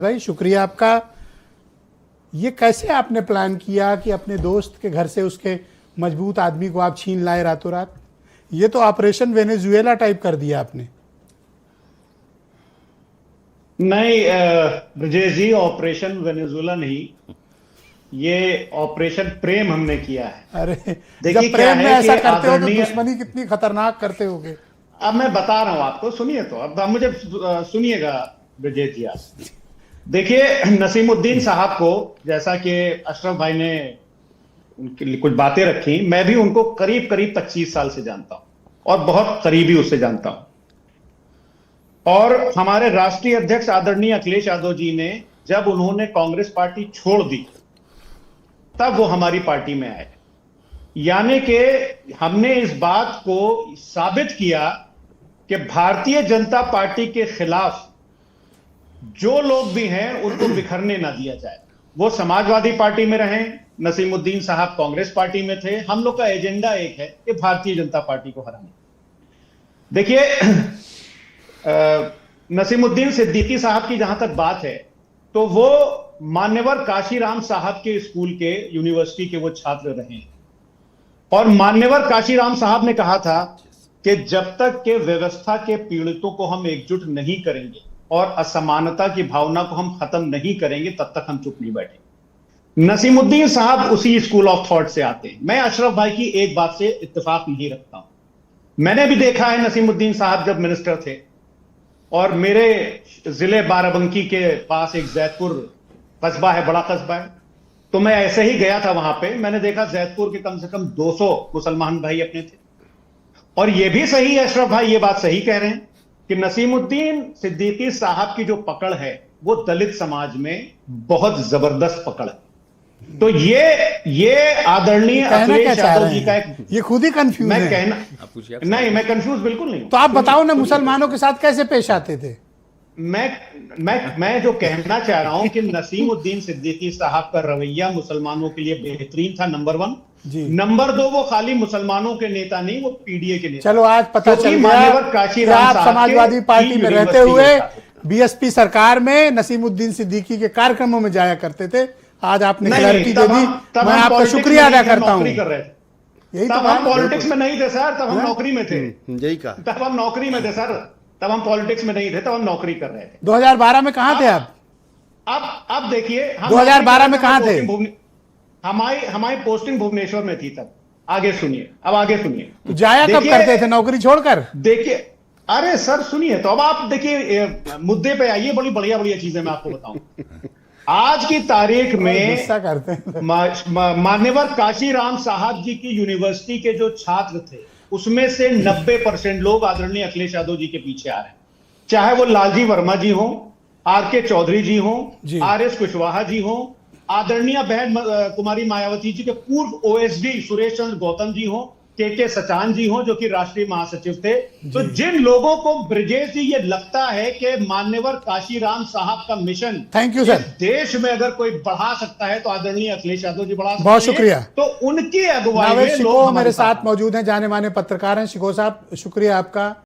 भाई शुक्रिया आपका। ये कैसे आपने प्लान किया कि अपने दोस्त के घर से उसके मजबूत आदमी को आप छीन लाए रातों रात? ये तो ऑपरेशन वेनेजुएला टाइप कर दिया आपने। नहीं ब्रजेश जी, ऑपरेशन वेनेजुएला नहीं, ये ऑपरेशन प्रेम हमने किया है। अरे देखिए जब प्रेम में ऐसा करते हो तो आदरणीय, दुश्मनी कितनी खतरनाक करते होगे। अब मैं बता रहा हूं आपको, सुनिए तो, अब मुझे सुनिएगा ब्रजेश जी। आप देखिए, नसीमुद्दीन साहब को, जैसा कि अशरफ भाई ने उनके लिए कुछ बातें रखी, मैं भी उनको करीब करीब 25 साल से जानता हूं और बहुत करीबी उससे जानता हूं। और हमारे राष्ट्रीय अध्यक्ष आदरणीय अखिलेश यादव जी ने, जब उन्होंने कांग्रेस पार्टी छोड़ दी, तब वो हमारी पार्टी में आए। यानी कि हमने इस बात को साबित किया कि भारतीय जनता पार्टी के खिलाफ जो लोग भी हैं उनको बिखरने ना दिया जाए। वो समाजवादी पार्टी में रहे, नसीमुद्दीन साहब कांग्रेस पार्टी में थे। हम लोग का एजेंडा एक है कि भारतीय जनता पार्टी को हराना। देखिए, नसीमुद्दीन सिद्दीकी साहब की जहां तक बात है, तो वो मान्यवर काशीराम साहब के स्कूल के, यूनिवर्सिटी के वो छात्र रहे हैं। और मान्यवर काशीराम साहब ने कहा था कि जब तक के व्यवस्था के पीड़ितों को हम एकजुट नहीं करेंगे और असमानता की भावना को हम खत्म नहीं करेंगे, तब तक हम चुप नहीं बैठेंगे। नसीमुद्दीन साहब उसी स्कूल ऑफ थॉट से आते हैं। मैं अशरफ भाई की एक बात से इत्तेफाक नहीं रखता हूं। मैंने भी देखा है नसीमुद्दीन साहब जब मिनिस्टर थे, और मेरे जिले बाराबंकी के पास एक जैदपुर कस्बा है, बड़ा कस्बा है, तो मैं ऐसे ही गया था वहां पे। मैंने देखा जैदपुर के कम से कम 200 मुसलमान भाई अपने थे। और ये भी सही है, अशरफ भाई ये बात सही कह रहे हैं कि नसीमुद्दीन सिद्दीकी साहब की जो पकड़ है वो दलित समाज में बहुत जबरदस्त पकड़ है। तो ये आदरणीय अखिलेश यादव जी का एक, ये खुद ही कंफ्यूज मैं है। कहना नहीं, मैं कंफ्यूज बिल्कुल नहीं हूं। तो आप बताओ ना, मुसलमानों के साथ कैसे पेश आते थे? मैं जो कहना चाह रहा हूं कि नसीमुद्दीन सिद्दीकी साहब का रवैया मुसलमानों के लिए बेहतरीन था, नंबर 1। नंबर 2, वो खाली मुसलमानों के नेता नहीं, वो पीडीए के नेता। चलो आज पता चल गया कि आप समाजवादी पार्टी में रहते हुए बीएसपी सरकार में नसीमुद्दीन सिद्दीकी के कार्यक्रमों में जाया करते थे। आज आपने क्लैरिटी दे दी, मैं आपका शुक्रिया अदा करता हूं। यही तब हम पॉलिटिक्स में नहीं थे सर, तब हम नौकरी में थे। यही कहा, तब हम नौकरी में थे सर, तब हम पॉलिटिक्स में नहीं थे, तब हम नौकरी कर रहे थे। 2012 में कहां थे आप? अब देखिए, 2012 में कहां थे? हमारी पोस्टिंग भुवनेश्वर में थी तब। आगे सुनिए, अब आगे सुनिए। तो जाया कब करते थे नौकरी छोड़कर? देखिए, अरे सर सुनिए तो, अब आप देखिए मुद्दे पे आइए। बड़ी बढ़िया बढ़िया चीजें मैं आपको बताऊं। आज की तारीख में करते हैं। मान्यवर काशीराम साहब जी की यूनिवर्सिटी के जो छात्र थे, उसमें से 90% लोग आदरणीय अखिलेश यादव जी के पीछे आ रहे हैं। चाहे वो लालजी वर्मा जी हो, आर.के. चौधरी जी हो, आर.एस. कुशवाहा जी हो, आदरणीय बहन कुमारी मायावती जी के पूर्व ओएसडी सुरेश चंद्र गौतम जी हो, के सचान जी हो जो कि राष्ट्रीय महासचिव थे। तो जिन लोगों को ब्रजेश जी ये लगता है कि मान्यवर काशीराम साहब का मिशन, थैंक यू सर, देश में अगर कोई बढ़ा सकता है तो आदरणीय अखिलेश यादव जी बढ़ा सकते हैं। बहुत शुक्रिया। तो उनकी अगुवाई में लोग मेरे साथ मौजूद हैं, जाने माने पत्रकार हैं। शिको साहब, शुक्रिया आपका।